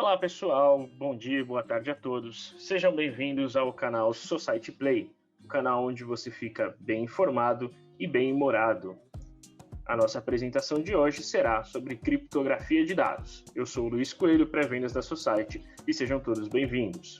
Olá pessoal, bom dia, boa tarde a todos. Sejam bem-vindos ao canal Society Play, o canal onde você fica bem informado e bem humorado. A nossa apresentação de hoje será sobre criptografia de dados. Eu sou o Luiz Coelho, pré-vendas da Society, e sejam todos bem-vindos.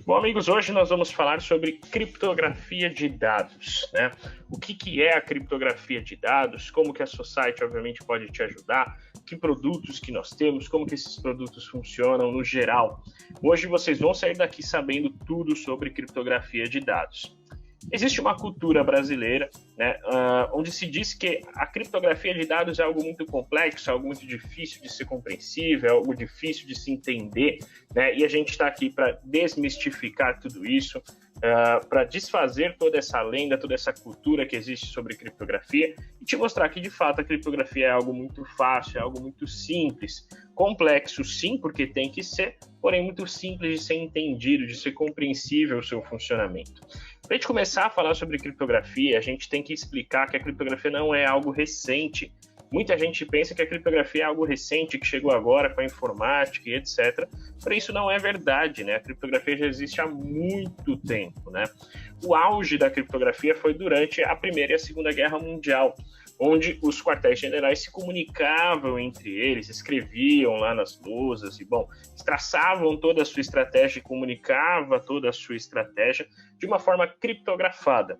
Bom, amigos, hoje nós vamos falar sobre criptografia de dados, né? O que é a criptografia de dados, como que a Society, obviamente, pode te ajudar, que produtos que nós temos, como que esses produtos funcionam no geral. Hoje vocês vão sair daqui sabendo tudo sobre criptografia de dados. Existe uma cultura brasileira, né, onde se diz que a criptografia de dados é algo muito complexo, algo muito difícil de ser compreensível, é algo difícil de se entender, né, e a gente está aqui para desmistificar tudo isso, para desfazer toda essa lenda, toda essa cultura que existe sobre criptografia e te mostrar que, de fato, a criptografia é algo muito fácil, é algo muito simples, complexo sim, porque tem que ser, porém muito simples de ser entendido, de ser compreensível o seu funcionamento. Para a gente começar a falar sobre criptografia, a gente tem que explicar que a criptografia não é algo recente. Muita gente pensa que a criptografia é algo recente, que chegou agora com a informática e etc. Porém, isso não é verdade, né? A criptografia já existe há muito tempo, né? O auge da criptografia foi durante a Primeira e a Segunda Guerra Mundial, onde os quartéis generais se comunicavam entre eles, escreviam lá nas lousas e, bom, traçavam toda a sua estratégia e comunicava toda a sua estratégia de uma forma criptografada.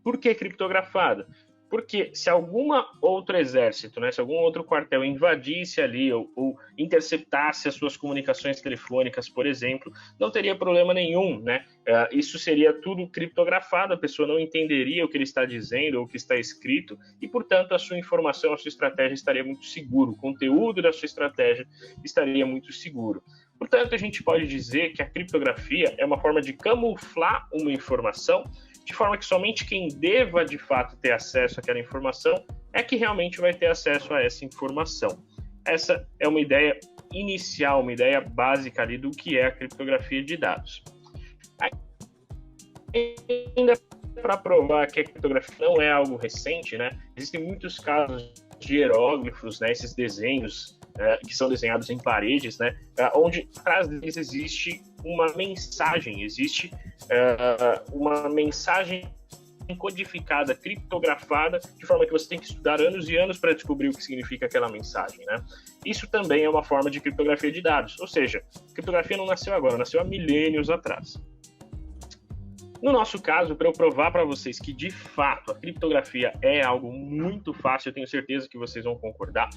Por que criptografada? Porque se algum outro exército, né, se algum outro quartel invadisse ali ou interceptasse as suas comunicações telefônicas, por exemplo, não teria problema nenhum, né? Isso seria tudo criptografado, a pessoa não entenderia o que ele está dizendo ou o que está escrito e, portanto, a sua informação, a sua estratégia estaria muito seguro, o conteúdo da sua estratégia estaria muito seguro. Portanto, a gente pode dizer que a criptografia é uma forma de camuflar uma informação de forma que somente quem deva de fato ter acesso àquela informação é que realmente vai ter acesso a essa informação. Essa é uma ideia inicial, uma ideia básica ali do que é a criptografia de dados. Ainda para provar que a criptografia não é algo recente, né? Existem muitos casos de hieróglifos, né? Esses desenhos que são desenhados em paredes, né? Onde atrás deles existe uma mensagem, existe uma mensagem codificada, criptografada, de forma que você tem que estudar anos e anos para descobrir o que significa aquela mensagem, né? Isso também é uma forma de criptografia de dados, ou seja, a criptografia não nasceu agora, nasceu há milênios atrás. No nosso caso, para eu provar para vocês que, de fato, a criptografia é algo muito fácil, eu tenho certeza que vocês vão concordar,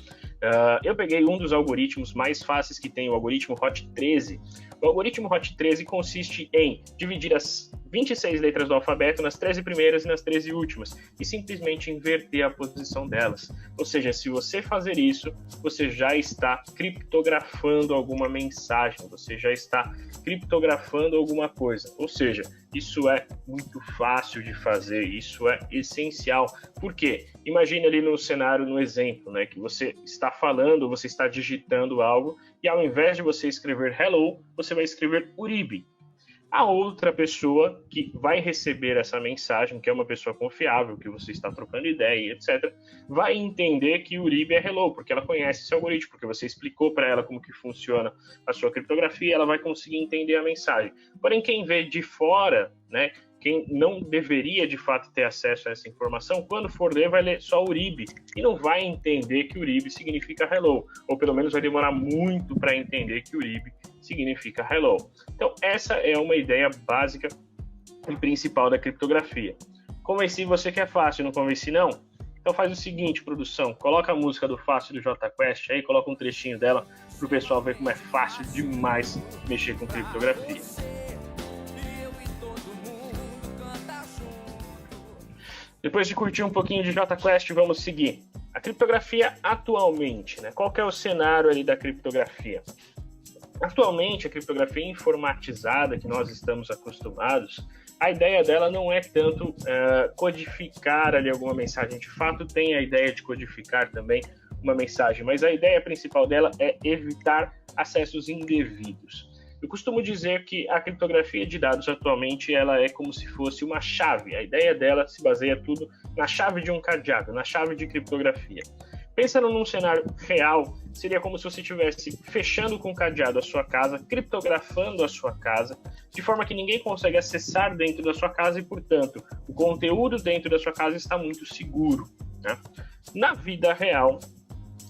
eu peguei um dos algoritmos mais fáceis que tem, o algoritmo HOT13. O algoritmo HOT13 consiste em dividir as 26 letras do alfabeto nas 13 primeiras e nas 13 últimas, e simplesmente inverter a posição delas. Ou seja, se você fazer isso, você já está criptografando alguma mensagem, você já está criptografando alguma coisa. Ou seja, isso é muito fácil de fazer, isso é essencial. Por quê? Imagine ali no cenário, no exemplo, né, que você está falando, você está digitando algo, e ao invés de você escrever hello, você vai escrever Uribe. A outra pessoa que vai receber essa mensagem, que é uma pessoa confiável, que você está trocando ideia, etc., vai entender que Uribe é hello, porque ela conhece esse algoritmo, porque você explicou para ela como que funciona a sua criptografia, ela vai conseguir entender a mensagem. Porém, quem vê de fora, né, quem não deveria de fato ter acesso a essa informação, quando for ler, vai ler só Uribe e não vai entender que Uribe significa hello, ou pelo menos vai demorar muito para entender que Uribe significa hello. Então, essa é uma ideia básica e principal da criptografia. Convenci você que é fácil, não convenci não? Então faz o seguinte, produção, coloca a música do Fácil do Jota Quest aí, coloca um trechinho dela para o pessoal ver como é fácil demais mexer com criptografia. Depois de curtir um pouquinho de Jota Quest, vamos seguir. A criptografia atualmente, né? Qual que é o cenário ali da criptografia? Atualmente, a criptografia informatizada que nós estamos acostumados, a ideia dela não é tanto codificar ali alguma mensagem. De fato, tem a ideia de codificar também uma mensagem, mas a ideia principal dela é evitar acessos indevidos. Eu costumo dizer que a criptografia de dados atualmente ela é como se fosse uma chave. A ideia dela se baseia tudo na chave de um cadeado, na chave de criptografia. Pensando num cenário real, seria como se você estivesse fechando com cadeado a sua casa, criptografando a sua casa, de forma que ninguém consegue acessar dentro da sua casa e, portanto, o conteúdo dentro da sua casa está muito seguro, né? Na vida real,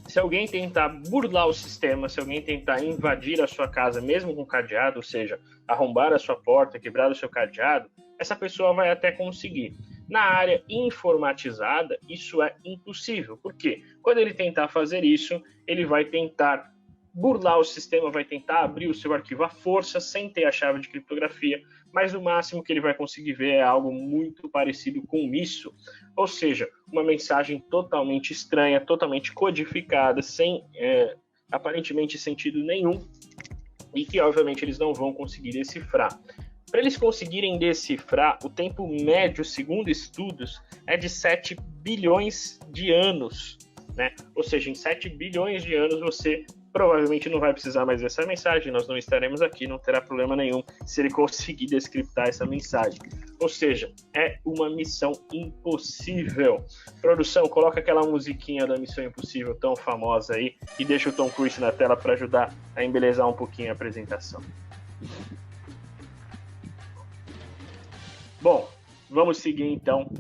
se alguém tentar burlar o sistema, se alguém tentar invadir a sua casa, mesmo com cadeado, ou seja, arrombar a sua porta, quebrar o seu cadeado, essa pessoa vai até conseguir. Na área informatizada, isso é impossível. Por quê? Quando ele tentar fazer isso, ele vai tentar burlar o sistema, vai tentar abrir o seu arquivo à força, sem ter a chave de criptografia, mas o máximo que ele vai conseguir ver é algo muito parecido com isso. Ou seja, uma mensagem totalmente estranha, totalmente codificada, sem aparentemente sentido nenhum, e que obviamente eles não vão conseguir decifrar. Para eles conseguirem decifrar, o tempo médio, segundo estudos, é de 7 bilhões de anos, né? Ou seja, em 7 bilhões de anos você provavelmente não vai precisar mais dessa mensagem, nós não estaremos aqui, não terá problema nenhum se ele conseguir descriptar essa mensagem. Ou seja, é uma missão impossível. Produção, coloca aquela musiquinha da Missão Impossível tão famosa aí e deixa o Tom Cruise na tela para ajudar a embelezar um pouquinho a apresentação. Bom, vamos seguir então.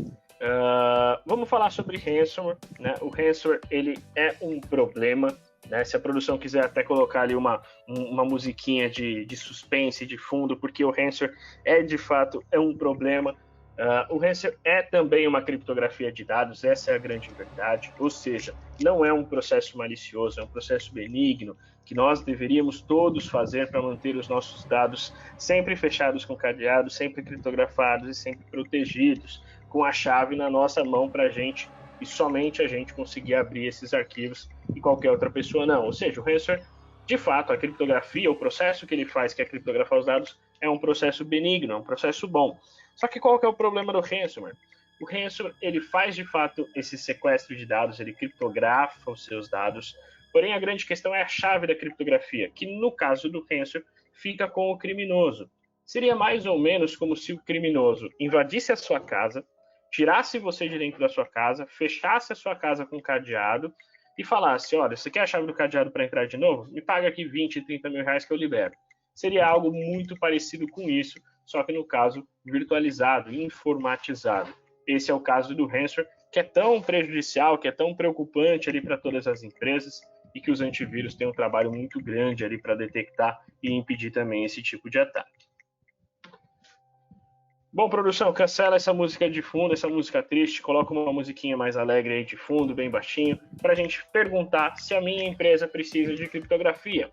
Vamos falar sobre ransomware, né? O ransomware, ele é um problema, né? Se a produção quiser até colocar ali uma musiquinha de suspense de fundo, porque o ransomware de fato um problema. O ransomware é também uma criptografia de dados, essa é a grande verdade, ou seja, não é um processo malicioso, é um processo benigno, que nós deveríamos todos fazer para manter os nossos dados sempre fechados com cadeado, sempre criptografados e sempre protegidos, com a chave na nossa mão para a gente e somente a gente conseguir abrir esses arquivos e qualquer outra pessoa não. Ou seja, o ransomware, de fato, a criptografia, o processo que ele faz, que é criptografar os dados, é um processo benigno, é um processo bom. Só que qual que é o problema do ransomware? O ransomware, ele faz, de fato, esse sequestro de dados, ele criptografa os seus dados, porém a grande questão é a chave da criptografia, que no caso do ransomware fica com o criminoso. Seria mais ou menos como se o criminoso invadisse a sua casa, tirasse você de dentro da sua casa, fechasse a sua casa com cadeado e falasse, olha, você quer a chave do cadeado para entrar de novo? Me paga aqui 20, 30 mil reais que eu libero. Seria algo muito parecido com isso, só que no caso virtualizado, informatizado. Esse é o caso do ransomware, que é tão prejudicial, que é tão preocupante ali para todas as empresas e que os antivírus têm um trabalho muito grande ali para detectar e impedir também esse tipo de ataque. Bom, produção, cancela essa música de fundo, essa música triste, coloca uma musiquinha mais alegre aí de fundo, bem baixinho, para a gente perguntar se a minha empresa precisa de criptografia.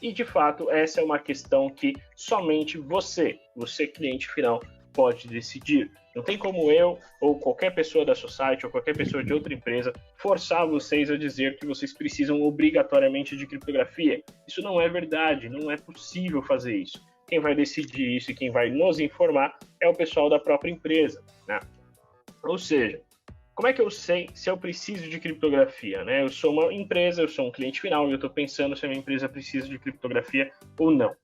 E, de fato, essa é uma questão que somente você cliente final, pode decidir. Não tem como eu, ou qualquer pessoa da Society, ou qualquer pessoa de outra empresa, forçar vocês a dizer que vocês precisam obrigatoriamente de criptografia. Isso não é verdade, não é possível fazer isso. Quem vai decidir isso e quem vai nos informar é o pessoal da própria empresa, né? Ou seja, como é que eu sei se eu preciso de criptografia, né? Eu sou uma empresa, eu sou um cliente final e eu estou pensando se a minha empresa precisa de criptografia ou não.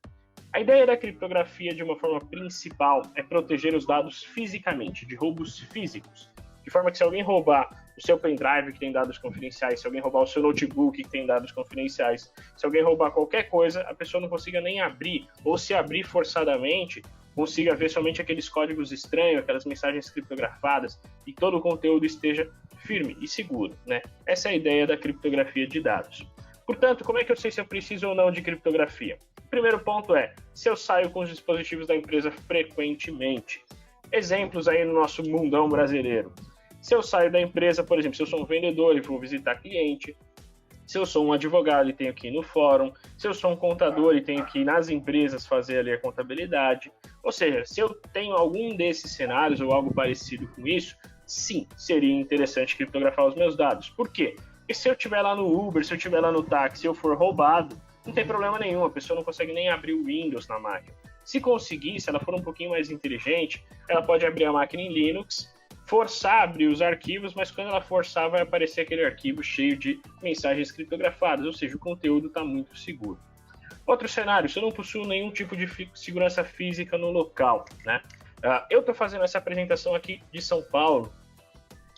A ideia da criptografia, de uma forma principal, é proteger os dados fisicamente, de roubos físicos. De forma que se alguém roubar o seu pendrive, que tem dados confidenciais, se alguém roubar o seu notebook, que tem dados confidenciais, se alguém roubar qualquer coisa, a pessoa não consiga nem abrir, ou se abrir forçadamente, consiga ver somente aqueles códigos estranhos, aquelas mensagens criptografadas, e todo o conteúdo esteja firme e seguro, né? Essa é a ideia da criptografia de dados. Portanto, como é que eu sei se eu preciso ou não de criptografia? O primeiro ponto é se eu saio com os dispositivos da empresa frequentemente. Exemplos aí no nosso mundão brasileiro. Se eu saio da empresa, por exemplo, se eu sou um vendedor e vou visitar cliente, se eu sou um advogado e tenho que ir no fórum, se eu sou um contador e tenho que ir nas empresas fazer ali a contabilidade, ou seja, se eu tenho algum desses cenários ou algo parecido com isso, sim, seria interessante criptografar os meus dados. Por quê? Porque se eu estiver lá no Uber, se eu estiver lá no táxi, se eu for roubado, não tem problema nenhum, a pessoa não consegue nem abrir o Windows na máquina. Se conseguir, se ela for um pouquinho mais inteligente, ela pode abrir a máquina em Linux, forçar a abrir os arquivos, mas quando ela forçar vai aparecer aquele arquivo cheio de mensagens criptografadas, ou seja, o conteúdo está muito seguro. Outro cenário, se eu não possuo nenhum tipo de segurança física no local, né? Eu estou fazendo essa apresentação aqui de São Paulo,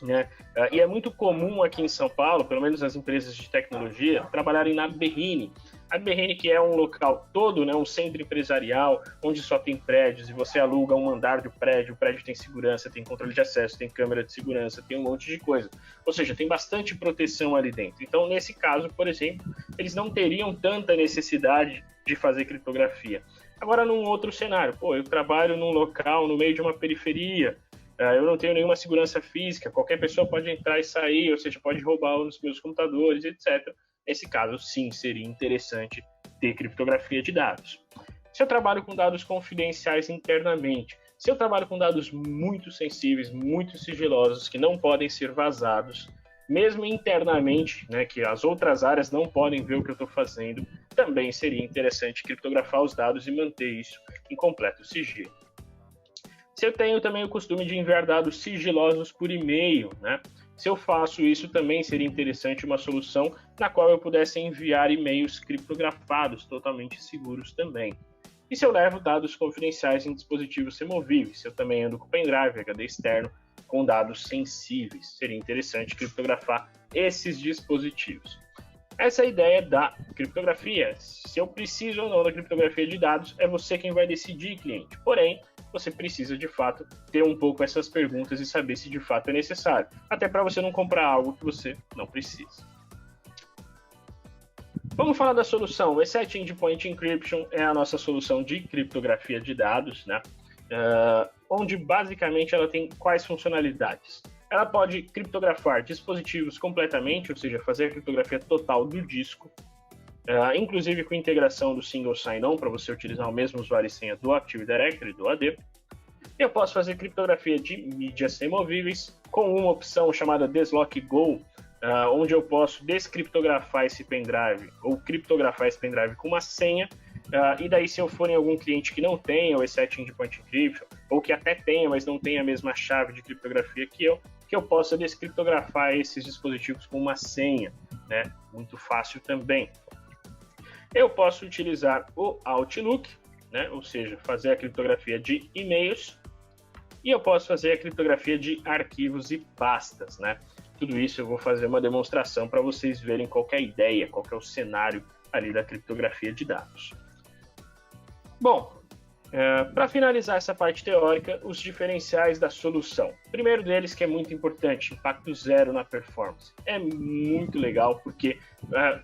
né? E é muito comum aqui em São Paulo, pelo menos as empresas de tecnologia, trabalharem na Berrini. A Berrini, que é um local todo, né, um centro empresarial, onde só tem prédios, e você aluga um andar do prédio, o prédio tem segurança, tem controle de acesso, tem câmera de segurança, tem um monte de coisa. Ou seja, tem bastante proteção ali dentro. Então, nesse caso, por exemplo, eles não teriam tanta necessidade de fazer criptografia. Agora, num outro cenário, eu trabalho num local, no meio de uma periferia, eu não tenho nenhuma segurança física, qualquer pessoa pode entrar e sair, ou seja, pode roubar os meus computadores, etc. Nesse caso, sim, seria interessante ter criptografia de dados. Se eu trabalho com dados confidenciais internamente, se eu trabalho com dados muito sensíveis, muito sigilosos, que não podem ser vazados, mesmo internamente, né, que as outras áreas não podem ver o que eu estou fazendo, também seria interessante criptografar os dados e manter isso em completo sigilo. Se eu tenho também o costume de enviar dados sigilosos por e-mail, né? Se eu faço isso, também seria interessante uma solução na qual eu pudesse enviar e-mails criptografados, totalmente seguros também. E se eu levo dados confidenciais em dispositivos removíveis, se eu também ando com pendrive, HD externo, com dados sensíveis, seria interessante criptografar esses dispositivos. Essa é a ideia da criptografia. Se eu preciso ou não da criptografia de dados, é você quem vai decidir, cliente. Porém, você precisa, de fato, ter um pouco essas perguntas e saber se de fato é necessário. Até para você não comprar algo que você não precisa. Vamos falar da solução. O E7 Endpoint Encryption é a nossa solução de criptografia de dados, né? Onde basicamente ela tem quais funcionalidades? Ela pode criptografar dispositivos completamente, ou seja, fazer a criptografia total do disco, inclusive com integração do Single Sign-On, para você utilizar o mesmo usuário e senha do Active Directory, do AD. Eu posso fazer criptografia de mídias removíveis com uma opção chamada Deslock Go, onde eu posso descriptografar esse pendrive ou criptografar esse pendrive com uma senha, e daí se eu for em algum cliente que não tenha o E7 Endpoint Encryption, ou que até tenha, mas não tenha a mesma chave de criptografia que eu possa descriptografar esses dispositivos com uma senha, né? Muito fácil também. Eu posso utilizar o Outlook, né? Ou seja, fazer a criptografia de e-mails, e eu posso fazer a criptografia de arquivos e pastas, né? Tudo isso eu vou fazer uma demonstração para vocês verem qual é a ideia, qual é o cenário ali da criptografia de dados. Bom, para finalizar essa parte teórica, os diferenciais da solução. O primeiro deles, que é muito importante, impacto zero na performance. É muito legal, porque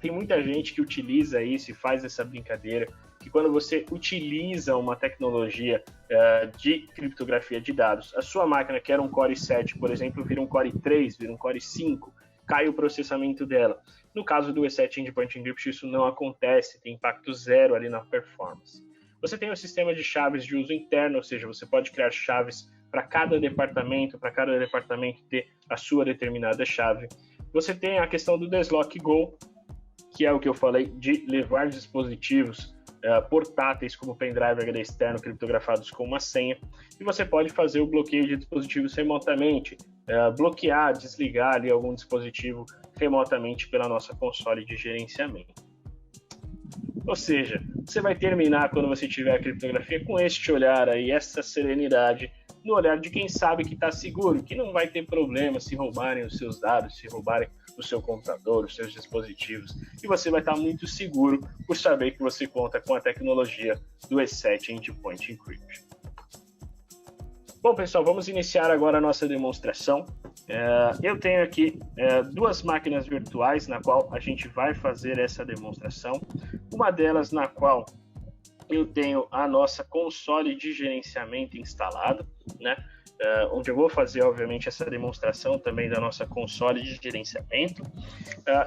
tem muita gente que utiliza isso e faz essa brincadeira, que quando você utiliza uma tecnologia de criptografia de dados, a sua máquina, que era um Core 7, por exemplo, vira um Core 3, vira um Core 5, cai o processamento dela. No caso do E7 Endpoint Encryption, isso não acontece, tem impacto zero ali na performance. Você tem o sistema de chaves de uso interno, ou seja, você pode criar chaves para cada departamento ter a sua determinada chave. Você tem a questão do Deslock Go, que é o que eu falei, de levar dispositivos portáteis como pendrive HD externo criptografados com uma senha, e você pode fazer o bloqueio de dispositivos remotamente, bloquear, desligar ali algum dispositivo remotamente pela nossa console de gerenciamento. Ou seja, você vai terminar quando você tiver a criptografia com este olhar aí, essa serenidade, no olhar de quem sabe que está seguro, que não vai ter problema se roubarem os seus dados, se roubarem o seu computador, os seus dispositivos, e você vai estar muito seguro por saber que você conta com a tecnologia do E7 Endpoint Encryption. Bom, pessoal, vamos iniciar agora a nossa demonstração. Eu tenho aqui duas máquinas virtuais na qual a gente vai fazer essa demonstração. Uma delas na qual eu tenho a nossa console de gerenciamento instalado, né? Onde eu vou fazer, obviamente, essa demonstração também da nossa console de gerenciamento.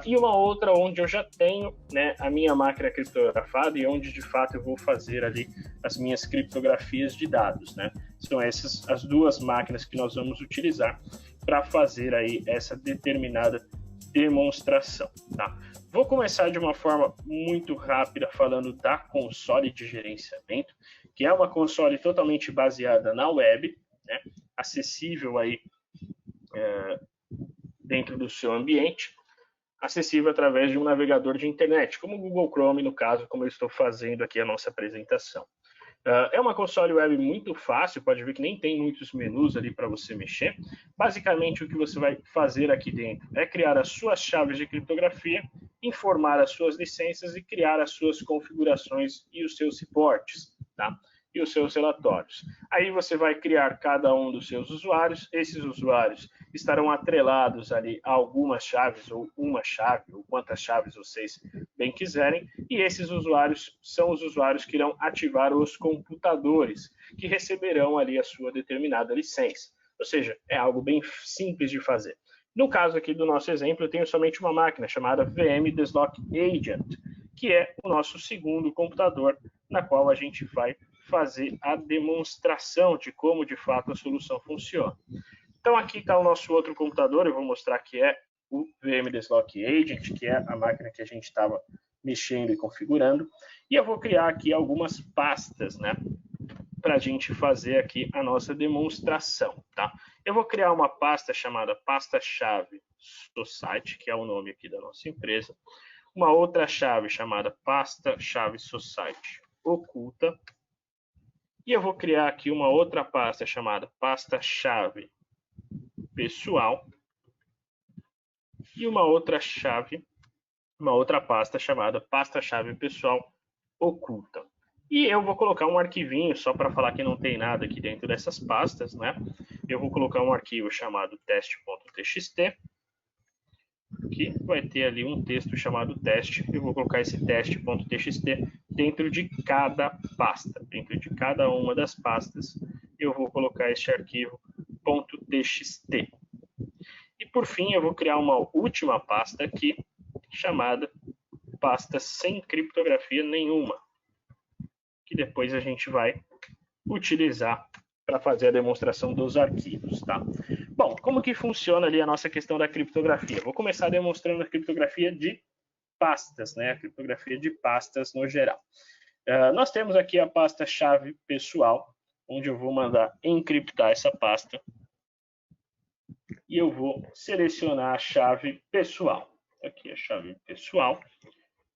E uma outra onde eu já tenho, né, a minha máquina criptografada e onde, de fato, eu vou fazer ali as minhas criptografias de dados, né? São essas as duas máquinas que nós vamos utilizar para fazer aí essa determinada demonstração, tá? Vou começar de uma forma muito rápida falando da console de gerenciamento, que é uma console totalmente baseada na web, né? Acessível aí dentro do seu ambiente, acessível através de um navegador de internet, como o Google Chrome, no caso, como eu estou fazendo aqui a nossa apresentação. É uma console web muito fácil, pode ver que nem tem muitos menus ali para você mexer. Basicamente, o que você vai fazer aqui dentro é criar as suas chaves de criptografia, informar as suas licenças e criar as suas configurações e os seus reportes, tá? E os seus relatórios. Aí você vai criar cada um dos seus usuários. Esses usuários estarão atrelados ali a algumas chaves, ou uma chave, ou quantas chaves vocês bem quiserem. E esses usuários são os usuários que irão ativar os computadores, que receberão ali a sua determinada licença. Ou seja, é algo bem simples de fazer. No caso aqui do nosso exemplo, eu tenho somente uma máquina chamada VM Deslock Agent, que é o nosso segundo computador, na qual a gente vai fazer a demonstração de como de fato a solução funciona. Então aqui está o nosso outro computador, eu vou mostrar que é o VM Deslock Agent, que é a máquina que a gente estava mexendo e configurando, e eu vou criar aqui algumas pastas, né, para a gente fazer aqui a nossa demonstração, tá? Eu vou criar uma pasta chamada pasta-chave Society, que é o nome aqui da nossa empresa, uma outra chave chamada pasta-chave Society oculta, e eu vou criar aqui uma outra pasta chamada pasta-chave pessoal e uma outra pasta chamada pasta-chave pessoal oculta. E eu vou colocar um arquivinho só para falar que não tem nada aqui dentro dessas pastas, né? Eu vou colocar um arquivo chamado teste.txt, que vai ter ali um texto chamado teste. Eu vou colocar esse teste.txt dentro de cada pasta, dentro de cada uma das pastas, eu vou colocar este arquivo .txt. E por fim, eu vou criar uma última pasta aqui, chamada pasta sem criptografia nenhuma, que depois a gente vai utilizar para fazer a demonstração dos arquivos, tá? Bom, como que funciona ali a nossa questão da criptografia? Vou começar demonstrando a criptografia de pastas, né? A criptografia de pastas no geral. Nós temos aqui a pasta-chave pessoal, onde eu vou mandar encriptar essa pasta. E eu vou selecionar a chave pessoal. Aqui a chave pessoal.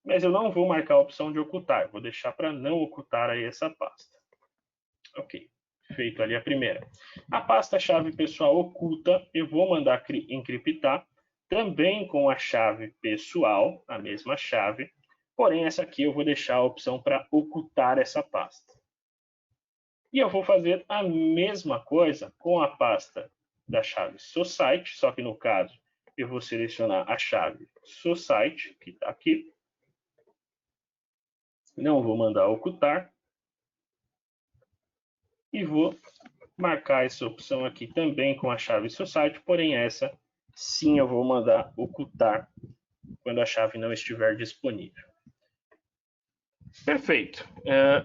Mas eu não vou marcar a opção de ocultar. Vou deixar para não ocultar aí essa pasta. Ok. Feito ali a primeira. A pasta-chave pessoal oculta, eu vou mandar encriptar. Também com a chave pessoal, a mesma chave. Porém, essa aqui eu vou deixar a opção para ocultar essa pasta. E eu vou fazer a mesma coisa com a pasta da chave Society, só que no caso eu vou selecionar a chave Society, que está aqui. Não vou mandar ocultar. E vou marcar essa opção aqui também com a chave Society, porém essa sim eu vou mandar ocultar quando a chave não estiver disponível. Perfeito.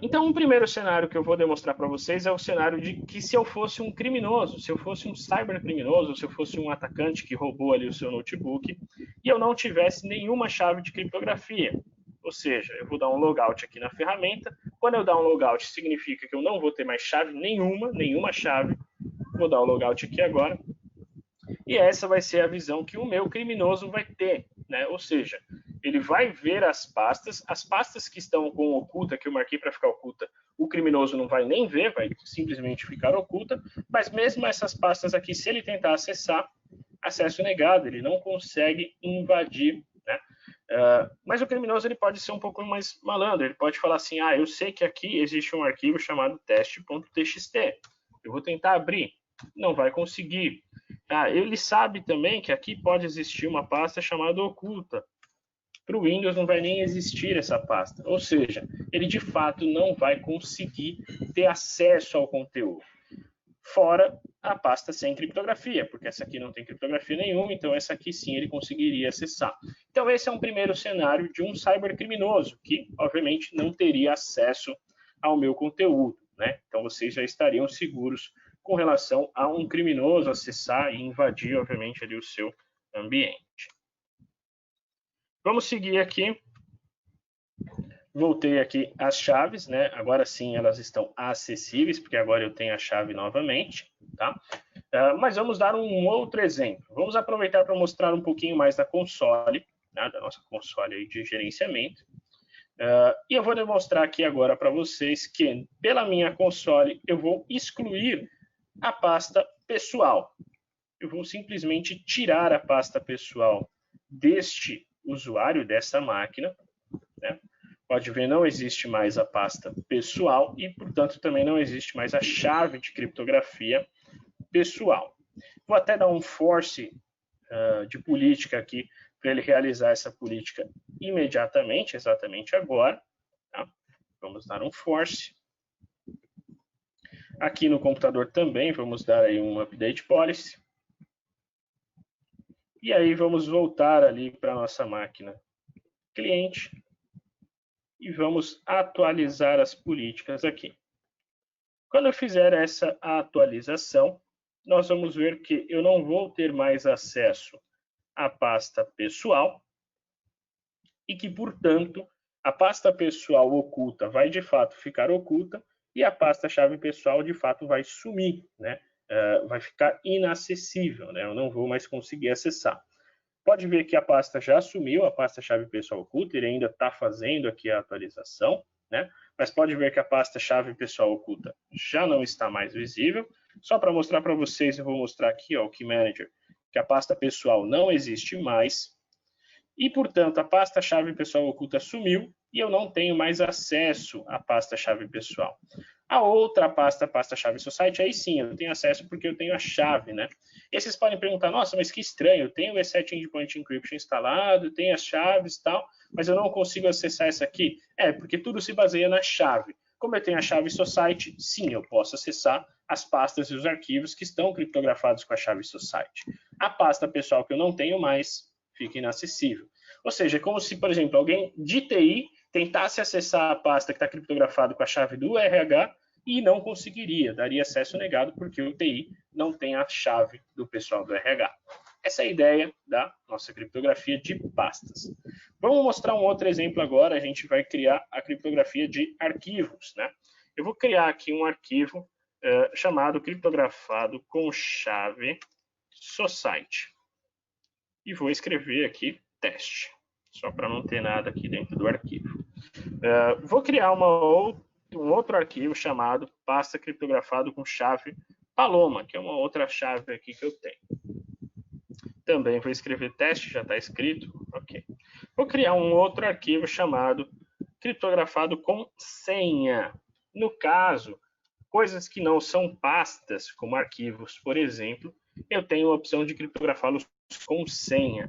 Então, o primeiro cenário que eu vou demonstrar para vocês é o cenário de que se eu fosse um criminoso, se eu fosse um cybercriminoso, se eu fosse um atacante que roubou ali o seu notebook e eu não tivesse nenhuma chave de criptografia. Ou seja, eu vou dar um logout aqui na ferramenta. Quando eu dar um logout, significa que eu não vou ter mais chave nenhuma chave. Vou dar o logout aqui agora. E essa vai ser a visão que o meu criminoso vai ter, né? Ou seja, ele vai ver as pastas que estão com oculta, que eu marquei para ficar oculta, o criminoso não vai nem ver, vai simplesmente ficar oculta, mas mesmo essas pastas aqui, se ele tentar acessar, acesso negado, ele não consegue invadir, né? Mas o criminoso ele pode ser um pouco mais malandro, ele pode falar assim, eu sei que aqui existe um arquivo chamado teste.txt, eu vou tentar abrir, não vai conseguir. Ele sabe também que aqui pode existir uma pasta chamada oculta. Para o Windows não vai nem existir essa pasta. Ou seja, ele de fato não vai conseguir ter acesso ao conteúdo. Fora a pasta sem criptografia, porque essa aqui não tem criptografia nenhuma, então essa aqui sim ele conseguiria acessar. Então esse é um primeiro cenário de um cybercriminoso, que obviamente não teria acesso ao meu conteúdo, né? Então vocês já estariam seguros com relação a um criminoso acessar e invadir, obviamente, ali o seu ambiente. Vamos seguir aqui. Voltei aqui as chaves, né? Agora sim elas estão acessíveis, porque agora eu tenho a chave novamente, tá? Mas vamos dar um outro exemplo. Vamos aproveitar para mostrar um pouquinho mais da console, né? Da nossa console aí de gerenciamento. E eu vou demonstrar aqui agora para vocês que, pela minha console, eu vou excluir a pasta pessoal. Eu vou simplesmente tirar a pasta pessoal deste usuário, dessa máquina, né? Pode ver, não existe mais a pasta pessoal e, portanto, também não existe mais a chave de criptografia pessoal. Vou até dar um force de política aqui para ele realizar essa política imediatamente, exatamente agora. Tá? Vamos dar um force. Aqui no computador também vamos dar aí um update policy. E aí vamos voltar ali para a nossa máquina cliente e vamos atualizar as políticas aqui. Quando eu fizer essa atualização, nós vamos ver que eu não vou ter mais acesso à pasta pessoal e que, portanto, a pasta pessoal oculta vai de fato ficar oculta e a pasta chave pessoal de fato vai sumir, né? Vai ficar inacessível, né? Eu não vou mais conseguir acessar. Pode ver que a pasta já sumiu, a pasta chave pessoal oculta, ele ainda está fazendo aqui a atualização, né? Mas pode ver que a pasta chave pessoal oculta já não está mais visível. Só para mostrar para vocês, eu vou mostrar aqui, ó, o Key Manager, que a pasta pessoal não existe mais. E, portanto, a pasta chave pessoal oculta sumiu e eu não tenho mais acesso à pasta chave pessoal. A outra pasta chave society, aí sim, eu tenho acesso porque eu tenho a chave, né? E vocês podem perguntar, nossa, mas que estranho, eu tenho o E7 Endpoint Encryption instalado, tenho as chaves e tal, mas eu não consigo acessar essa aqui. É, porque tudo se baseia na chave. Como eu tenho a chave society, sim, eu posso acessar as pastas e os arquivos que estão criptografados com a chave society. A pasta pessoal que eu não tenho mais fica inacessível. Ou seja, é como se, por exemplo, alguém de TI tentasse acessar a pasta que está criptografada com a chave do RH e não conseguiria, daria acesso negado porque o TI não tem a chave do pessoal do RH. Essa é a ideia da nossa criptografia de pastas. Vamos mostrar um outro exemplo agora, a gente vai criar a criptografia de arquivos, né? Eu vou criar aqui um arquivo chamado criptografado com chave society. E vou escrever aqui teste, só para não ter nada aqui dentro do arquivo. Vou criar um outro arquivo chamado pasta criptografado com chave Paloma, que é uma outra chave aqui que eu tenho. Também vou escrever teste, já está escrito, ok. Vou criar um outro arquivo chamado criptografado com senha. No caso, coisas que não são pastas, como arquivos, por exemplo, eu tenho a opção de criptografá-los com senha.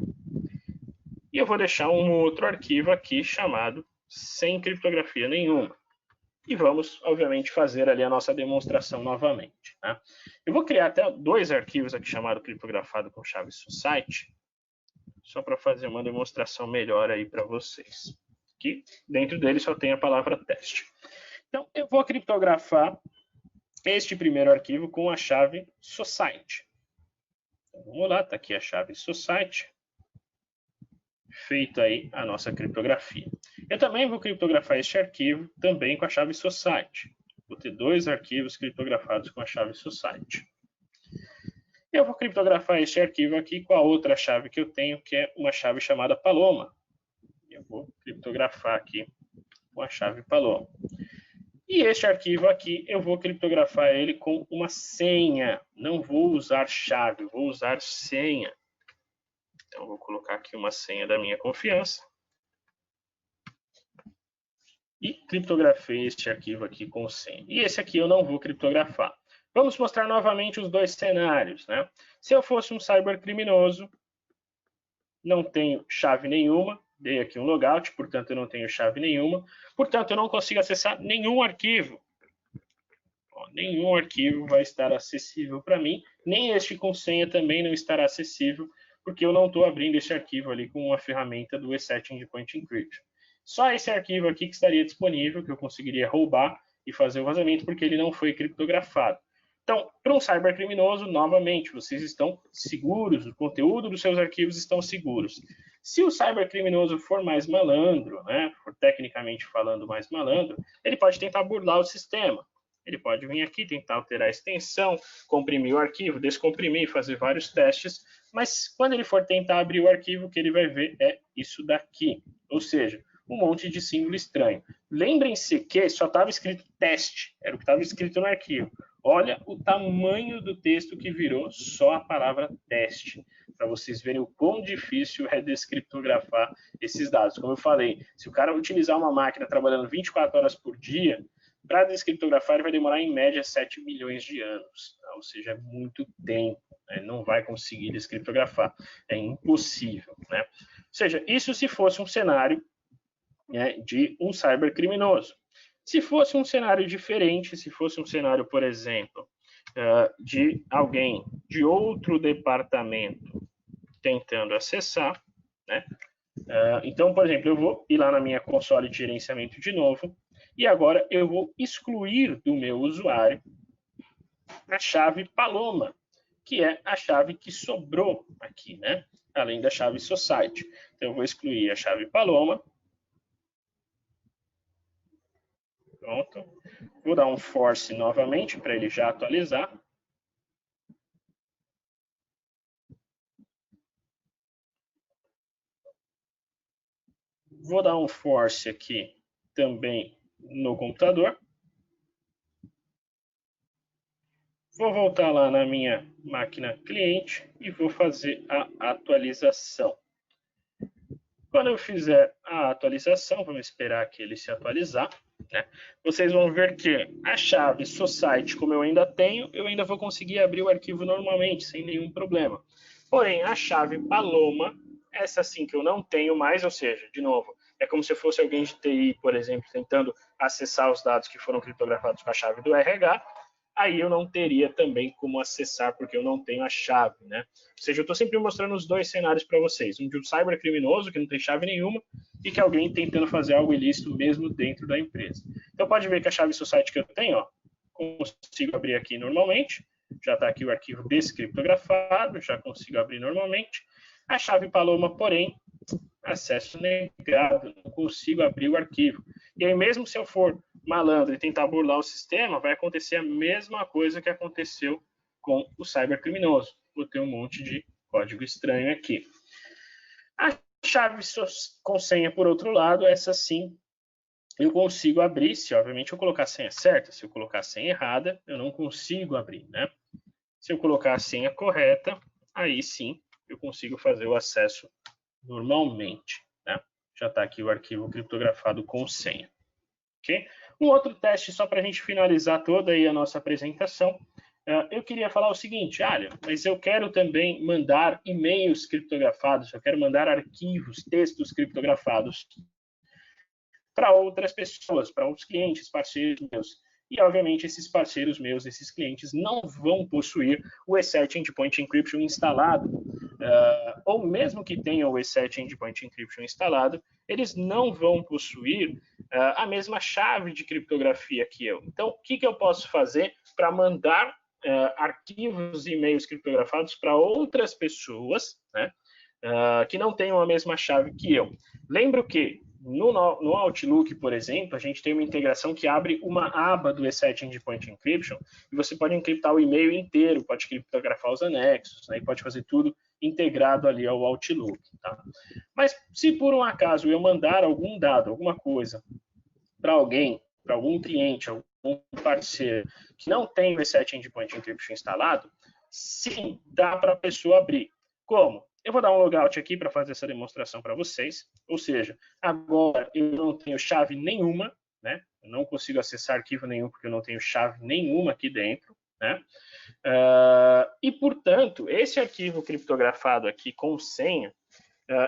E eu vou deixar um outro arquivo aqui chamado sem criptografia nenhuma. E vamos, obviamente, fazer ali a nossa demonstração novamente. Né? Eu vou criar até dois arquivos aqui chamados criptografado com chave society, só para fazer uma demonstração melhor aí para vocês. Aqui, dentro dele só tem a palavra teste. Então, eu vou criptografar este primeiro arquivo com a chave society. Então, vamos lá, está aqui a chave society. Feita aí a nossa criptografia. Eu também vou criptografar este arquivo também com a chave society. Vou ter dois arquivos criptografados com a chave society. Eu vou criptografar este arquivo aqui com a outra chave que eu tenho, que é uma chave chamada Paloma. Eu vou criptografar aqui com a chave Paloma. E este arquivo aqui, eu vou criptografar ele com uma senha. Não vou usar chave, vou usar senha. Então, vou colocar aqui uma senha da minha confiança. E criptografei este arquivo aqui com senha. E esse aqui eu não vou criptografar. Vamos mostrar novamente os dois cenários, né? Se eu fosse um cybercriminoso, não tenho chave nenhuma, dei aqui um logout, portanto eu não tenho chave nenhuma, portanto eu não consigo acessar nenhum arquivo. Nenhum arquivo vai estar acessível para mim, nem este com senha também não estará acessível, porque eu não estou abrindo esse arquivo ali com uma ferramenta do E7 Endpoint Encryption. Só esse arquivo aqui que estaria disponível, que eu conseguiria roubar e fazer o vazamento, porque ele não foi criptografado. Então, para um cybercriminoso, novamente, vocês estão seguros, o conteúdo dos seus arquivos estão seguros. Se o cybercriminoso for mais malandro, né, for tecnicamente falando mais malandro, ele pode tentar burlar o sistema. Ele pode vir aqui, tentar alterar a extensão, comprimir o arquivo, descomprimir, fazer vários testes, mas quando ele for tentar abrir o arquivo, o que ele vai ver é isso daqui. Ou seja, um monte de símbolo estranho. Lembrem-se que só estava escrito teste, era o que estava escrito no arquivo. Olha o tamanho do texto que virou só a palavra teste, para vocês verem o quão difícil é descriptografar esses dados. Como eu falei, se o cara utilizar uma máquina trabalhando 24 horas por dia, para descriptografar ele vai demorar em média 7 milhões de anos, tá? Ou seja, é muito tempo, né? Não vai conseguir descriptografar, é impossível, né? Ou seja, isso se fosse um cenário, né, de um cybercriminoso. Se fosse um cenário diferente, se fosse um cenário, por exemplo, de alguém de outro departamento tentando acessar, né? Então, por exemplo, eu vou ir lá na minha console de gerenciamento de novo, e agora eu vou excluir do meu usuário a chave Paloma, que é a chave que sobrou aqui, né? Além da chave Society. Então, eu vou excluir a chave Paloma. Pronto. Vou dar um force novamente para ele já atualizar. Vou dar um force aqui também no computador. Vou voltar lá na minha máquina cliente e vou fazer a atualização. Quando eu fizer a atualização, vamos esperar que ele se atualizar, né? Vocês vão ver que a chave Society, como eu ainda tenho, eu ainda vou conseguir abrir o arquivo normalmente, sem nenhum problema. Porém, a chave Paloma, essa sim que eu não tenho mais, ou seja, de novo, é como se fosse alguém de TI, por exemplo, tentando acessar os dados que foram criptografados com a chave do RH, aí eu não teria também como acessar, porque eu não tenho a chave, né? Ou seja, eu estou sempre mostrando os dois cenários para vocês. Um de um cybercriminoso, que não tem chave nenhuma, e que alguém tentando fazer algo ilícito mesmo dentro da empresa. Então pode ver que a chave Society que eu tenho, ó, consigo abrir aqui normalmente, já está aqui o arquivo descriptografado, já consigo abrir normalmente. A chave Paloma, porém, acesso negado, não consigo abrir o arquivo. E aí mesmo se eu for malandro e tentar burlar o sistema, vai acontecer a mesma coisa que aconteceu com o cybercriminoso. Vou ter um monte de código estranho aqui. A chave com senha, por outro lado, essa sim eu consigo abrir, se obviamente eu colocar a senha certa. Se eu colocar a senha errada, eu não consigo abrir, né? Se eu colocar a senha correta, aí sim eu consigo fazer o acesso normalmente, né? Já está aqui o arquivo criptografado com senha. Okay? Um outro teste, só para a gente finalizar toda aí a nossa apresentação, eu queria falar o seguinte, olha, mas eu quero também mandar e-mails criptografados, eu quero mandar arquivos, textos criptografados para outras pessoas, para outros clientes, parceiros meus. E, obviamente, esses parceiros meus, esses clientes, não vão possuir o E7 Endpoint Encryption instalado, ou mesmo que tenham o E7 Endpoint Encryption instalado, eles não vão possuir a mesma chave de criptografia que eu. Então, o que eu posso fazer para mandar arquivos e e-mails criptografados para outras pessoas, né, que não tenham a mesma chave que eu? Lembro que no Outlook, por exemplo, a gente tem uma integração que abre uma aba do E7 Endpoint Encryption e você pode encriptar o e-mail inteiro, pode criptografar os anexos, né, e pode fazer tudo integrado ali ao Outlook. Tá? Mas se por um acaso eu mandar algum dado, alguma coisa para alguém, para algum cliente, algum parceiro que não tem o E7 Endpoint Encryption instalado, sim, dá para a pessoa abrir. Como? Eu vou dar um logout aqui para fazer essa demonstração para vocês. Ou seja, agora eu não tenho chave nenhuma, né? Eu não consigo acessar arquivo nenhum porque eu não tenho chave nenhuma aqui dentro, né? E, portanto, esse arquivo criptografado aqui com senha,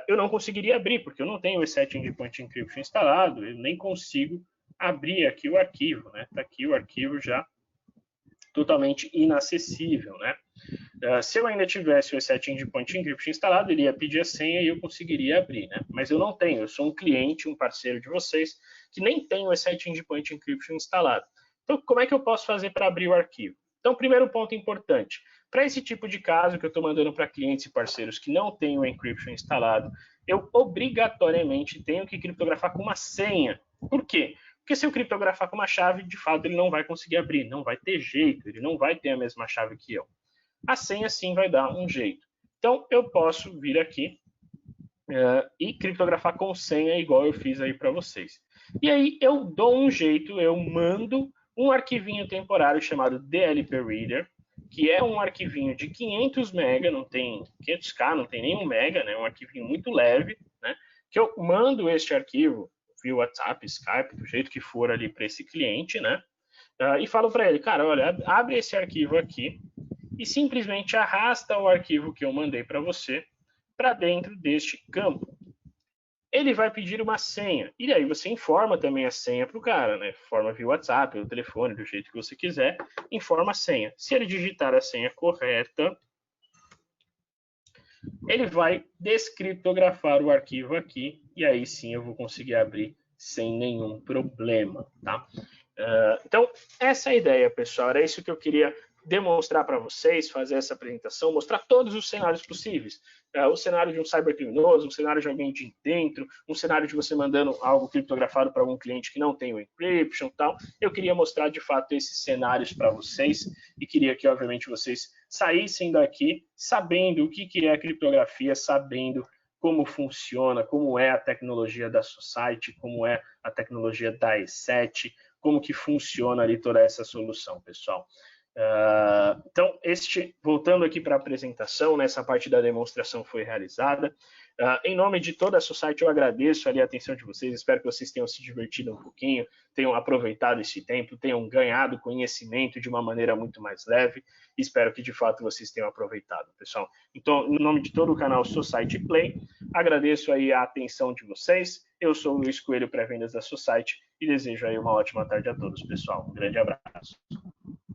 eu não conseguiria abrir, porque eu não tenho o E7 Endpoint Encryption instalado, eu nem consigo abrir aqui o arquivo, né? Está aqui o arquivo já totalmente inacessível, né? Se eu ainda tivesse o E7 Endpoint Encryption instalado, ele ia pedir a senha e eu conseguiria abrir, né? Mas eu não tenho, eu sou um cliente, um parceiro de vocês, que nem tem o E7 Endpoint Encryption instalado. Então, como é que eu posso fazer para abrir o arquivo? Então, primeiro ponto importante, para esse tipo de caso que eu estou mandando para clientes e parceiros que não têm o encryption instalado, eu obrigatoriamente tenho que criptografar com uma senha. Por quê? Porque se eu criptografar com uma chave, de fato ele não vai conseguir abrir, não vai ter jeito, ele não vai ter a mesma chave que eu. A senha sim vai dar um jeito. Então eu posso vir aqui e criptografar com senha, igual eu fiz aí para vocês. E aí eu dou um jeito, eu mando um arquivinho temporário chamado DLP Reader, que é um arquivinho de 500 MB, não tem 500K, não tem nenhum mega, né? Um arquivinho muito leve, né? Que eu mando este arquivo via WhatsApp, Skype, do jeito que for ali para esse cliente, né? E falo para ele, cara, olha, abre esse arquivo aqui e simplesmente arrasta o arquivo que eu mandei para você para dentro deste campo. Ele vai pedir uma senha, e aí você informa também a senha para o cara, né? Informa via WhatsApp, pelo telefone, do jeito que você quiser, informa a senha. Se ele digitar a senha correta, ele vai descriptografar o arquivo aqui, e aí sim eu vou conseguir abrir sem nenhum problema, tá? Então, essa é a ideia, pessoal. Era isso que eu queria demonstrar para vocês, fazer essa apresentação, mostrar todos os cenários possíveis. O cenário de um cybercriminoso, um cenário de alguém de dentro, um cenário de você mandando algo criptografado para algum cliente que não tem o encryption e tal. Eu queria mostrar, de fato, esses cenários para vocês e queria que, obviamente, vocês saíssem daqui sabendo o que é a criptografia, sabendo como funciona, como é a tecnologia da Society, como é a tecnologia da E7, como que funciona ali toda essa solução, pessoal. Então, voltando aqui para a apresentação, essa parte da demonstração foi realizada. Em nome de toda a Society, eu agradeço ali a atenção de vocês, espero que vocês tenham se divertido um pouquinho, tenham aproveitado esse tempo, tenham ganhado conhecimento de uma maneira muito mais leve, espero que de fato vocês tenham aproveitado, pessoal. Então, em nome de todo o canal Society Play, agradeço aí a atenção de vocês, eu sou o Luiz Coelho, pré-vendas da Society, e desejo aí uma ótima tarde a todos, pessoal. Um grande abraço.